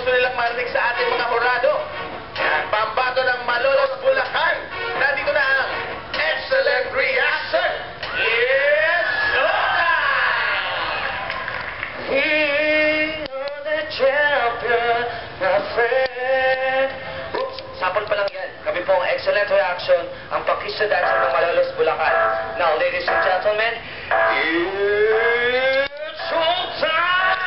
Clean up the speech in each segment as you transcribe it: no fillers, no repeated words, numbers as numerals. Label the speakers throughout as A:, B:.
A: gusto nilang marinig sa ating mga hurado. Yan, pambato ng Malolos Bulacan. Nandito na ang Excellent Reaction. It's showtime! You're the champion, my friend. Oops, sample pa lang yan. Kami po ang Excellent Reaction, ang pakista dancer ng Malolos Bulacan. Now, ladies and gentlemen, it's showtime!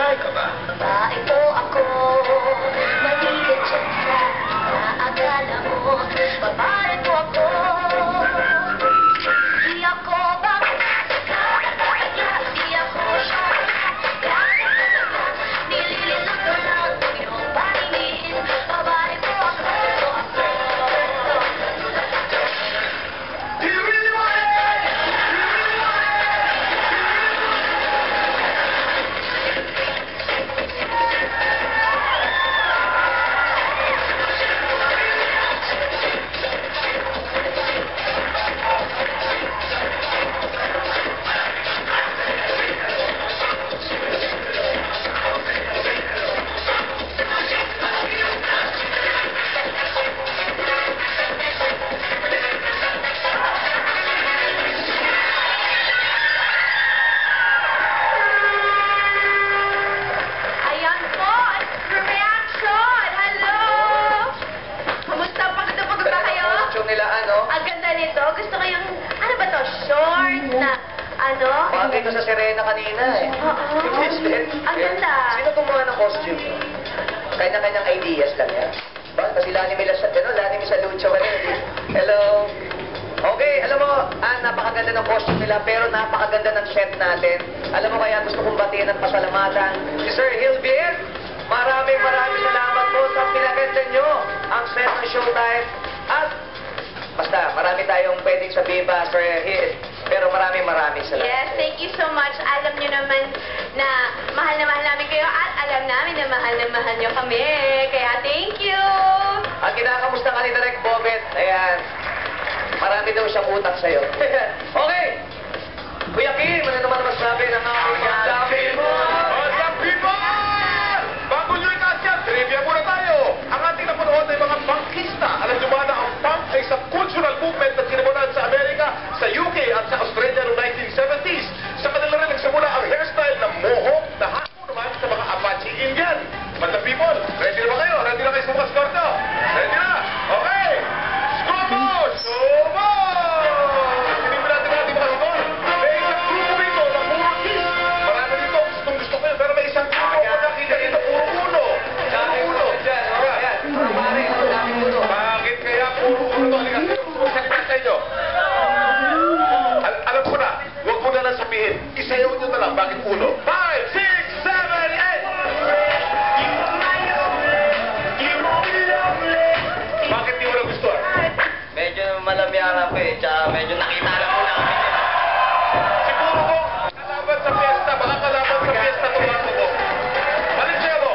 B: Babae po ako, maligit siya sa naagala mo. Babae po ako, di ako bakit, di ako siya. Nililito ko lang iyong paningin. Babae po ako, gusto ko yung, ano ba to, short na, ano?
A: Bagay ko sa Serena kanina eh.
B: Oo. Ang ganda.
A: Sino gumawa ng costume? Kanya-kanyang ideas lang yan. Ba? Kasi Lani may sa Lucho ka rin. Hello. Okay, alam mo, napakaganda ng costume nila, pero napakaganda ng set natin. Alam mo kaya gusto kong batiin at pasalamatan si Sir Hilbert. Maraming salamat po sa pinaganda nyo ang set ng Showtime. At basta, marami tayong pwedeng sabihin ba, Sir Hill, pero maraming salamat.
B: Yes, thank you so much. Alam nyo naman na mahal namin kayo at alam namin na mahal nyo kami. Kaya thank you!
A: At kinakamusta ka ni Direk Bobet. Ayan, marami daw siyang utang sa'yo. Okay! Kuya Kim, ano naman masabi ng aking mga people?
C: Young people! Bago nyo itaas yan, trivia muna tayo. Ang ating napanood ay mga punkista. Alam nyo ba na ang punk ay isang cultural movement na sinimulan sa Amerika, sa UK at sa Australia noong 1970s. Sa kanila rin nagsimula ang hairstyle na mohawk na hako naman sa mga Apache Indian. Madam people, ready na ba kayo? Ready na kayo sa mga score to? Ready na? Okay! Score mo! Sumo! Hindi mo natin mga score. May isang grupo dito na puro kiss. Marami dito gusto ko yun. Pero may isang grupo ko nakita dito puro uno.
A: Daming ulo dyan. Ayan, pare, daming ulo.
C: Bakit kaya puro uno? Halika, salita sa inyo. Alam ko na, huwag mo na lang sabihin. Isayaw nyo na lang. Bakit uno? 5, 6, 7, 8! Bakit di mo na gusto?
A: Medyo malamyara pa eh, tsaka medyo nakita lang mo lang.
C: Siguro ko, kalaban sa fiesta. Baka kalaban sa fiesta ito mga ko. Balik siya mo.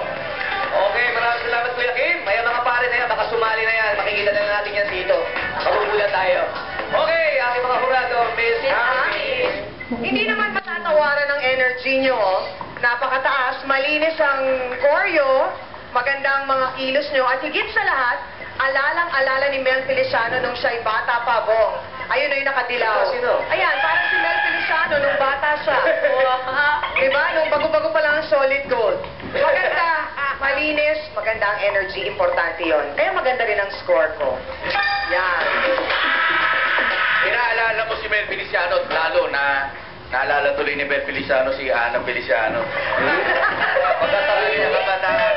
A: Okay, maraming salamat Kuya Kim. May mga pare na yan, baka sumali na yan. Makikita na natin yan dito. Kabubula tayo. Okay, aking mga hurado, Miss Ami.
D: Hindi naman matatawaran ng energy nyo, oh. Napakataas, malinis ang choreo,
A: magandang mga kilos nyo. At higit sa lahat, alalang-alala ni Mel Feliciano nung siya'y bata pa, Bong. Ayun na yung nakadilaw.
C: Sino?
A: Ayan, parang si Mel Feliciano nung bata siya. Diba? Nung bago-bago pa lang ang solid gold. Maganda, malinis, maganda ang energy, importante yon. Kaya maganda rin ang score ko. Yan.
D: Inaalala mo si Mel Feliciano, lalo na naalala tuloy ni Mel Feliciano si Ana Feliciano. Pagkatabi niya kabataan.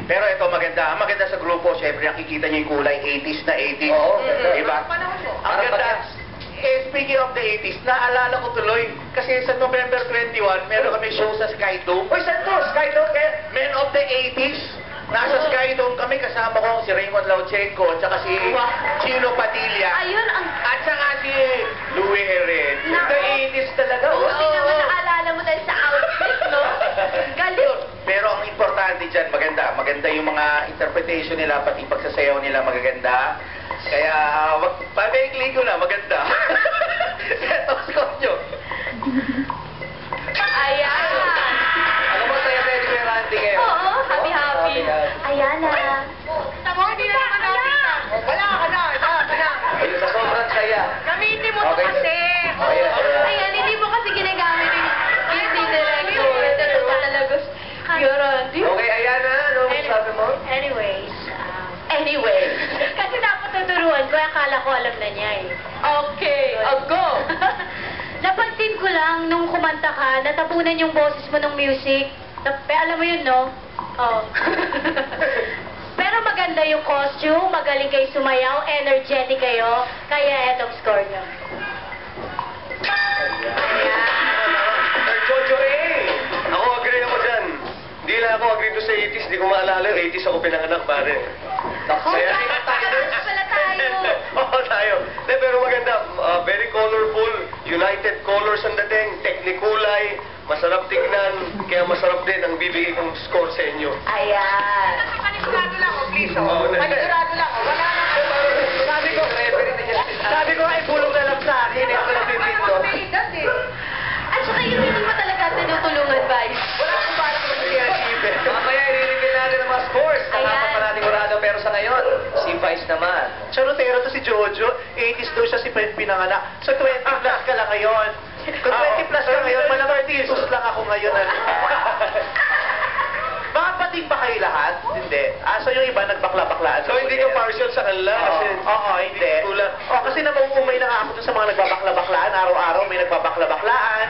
D: Pero ito maganda. Ang maganda sa grupo, syempre nakikita niyo yung kulay 80s na 80s.
A: Oo.
D: Diba? Ang ganda. Speaking of the 80s, naalala ko tuloy, kasi sa November 21, meron kami show sa Skydome.
A: Uy, saan to? Skydome?
D: Men of the 80s. Nasa Skydome kami, kasama ko si Raymond Lauchenko, at saka si Chino Padilla,
B: Ayun, ang...
D: at saka si Louie Herrera.
B: Naku.
D: The 80s talaga.
B: Buti naman naalala mo dahil sa outfit, no? Galing.
D: Pero ang importante dyan, maganda. Maganda yung mga interpretation nila, pati pagsasayaw nila magaganda. Kaya, pamaikli ko na, maganda. Ito, score nyo.
B: Ayan.
A: Alam mo, saya-saya ni Kuya Randy ngayon.
B: Oo, happy-happy. Ayan na.
A: Tamo, hindi na naman nakita. Wala ka na. Ayun, sa sobrang saya.
B: Gamitin mo to
A: Okay.
B: kasi.
A: Ayan.
B: Ayan, hindi mo kasi ginagamit yung director. Ito pa talaga. Kuya Randy.
A: Okay, ayan na. Ano sabi mo?
B: Anyway, kasi dapat tuturuan ko, akala ko alam na niya eh. Okay, go! Napansin ko lang nung kumanta ka, natapunan yung boses mo ng music. Alam mo yun, no? Oh. Pero maganda yung costume, magaling kayo sumayaw, energetic kayo, kaya etong score nyo.
C: Sir Jojo Ray! Ako agree ako dyan. Hindi lang ako agree doon sa 80s. Hindi ko maalala yung 80s ako pinanganak, pare.
B: Kaya pala tayo.
C: Oo, tayo. De, pero maganda. Very colorful. United colors ang dating. Techniculay. Masarap tignan. Kaya masarap din ang bibigay kong score sa inyo.
B: Ayan.
A: Panigurado lang, please.
C: Oo,
A: Panigurado lang. Wala na. Sabi ko, ay bulong na lang sa akin. Ako lang pipinto.
B: At saka yun, hindi mo talaga tinutulungan, Vice.
A: Wala akong bala ko sa Steve. Mamaya, i-reveal natin ang mga scores.
B: Ayan.
A: Sa pa natin Murado. Pero sa ngayon, si Vice naman.
E: Charotero to si Jojo, 80s daw siya si pinanganak. So 20 plus ka lang ngayon. Kung 20 plus ka ngayon, malamang tisus lang ako ngayon. Mga pating ba kayo lahat? Hindi. So yung iba nagbakla-baklaan.
C: So, hindi ka partial sa kanila kasi...
E: Oo, hindi.
C: Tulad.
E: Kasi namumumay na nga ako dun sa mga nagbabakla-baklaan. Araw-araw may nagbabakla-baklaan.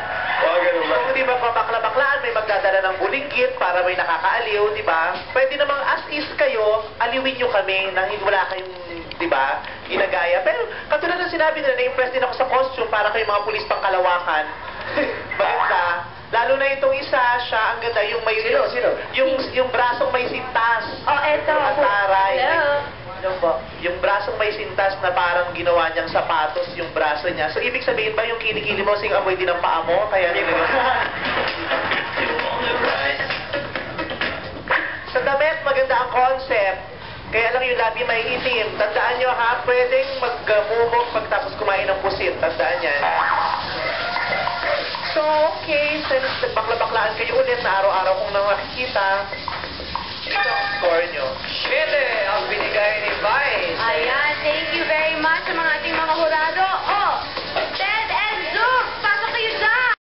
C: Oo, ganun ba?
E: Kung hindi magbabakla-baklaan, may magdadala ng bulinggit para may nakakaaliw, di ba? Pwede namang as is kayo, aliwin nyo kami nang wala kayong, di ba, ginagaya. Pero katulad ng sinabi nila, na-impress din ako sa costume para kayong mga pulis pang Kalawakan. Maganda. Lalo na itong isa, siya, ang ganda, yung may...
A: Sino?
E: Yung brasong may sintas.
B: Oh, eto.
E: Ang taray.
B: Hello.
E: Ano po? Yung brasong may sintas na parang ginawa niyang sapatos yung braso niya. So, ibig sabihin ba yung kilikili mo sing amoy din ang paa mo? Kaya sa damit, maganda ang concept. Kaya lang yung labi may itim. Tandaan nyo ha, pwedeng mag-mumog pagtapos kumain ng pusit. Tandaan yan. So, okay, since nagbakla-baklaan kayo ulit na araw-araw kong nang nakikita, ito ang score nyo.
A: 7 ang binigay ni Vice.
B: Ayan, thank you very much sa mga ating mga hurado.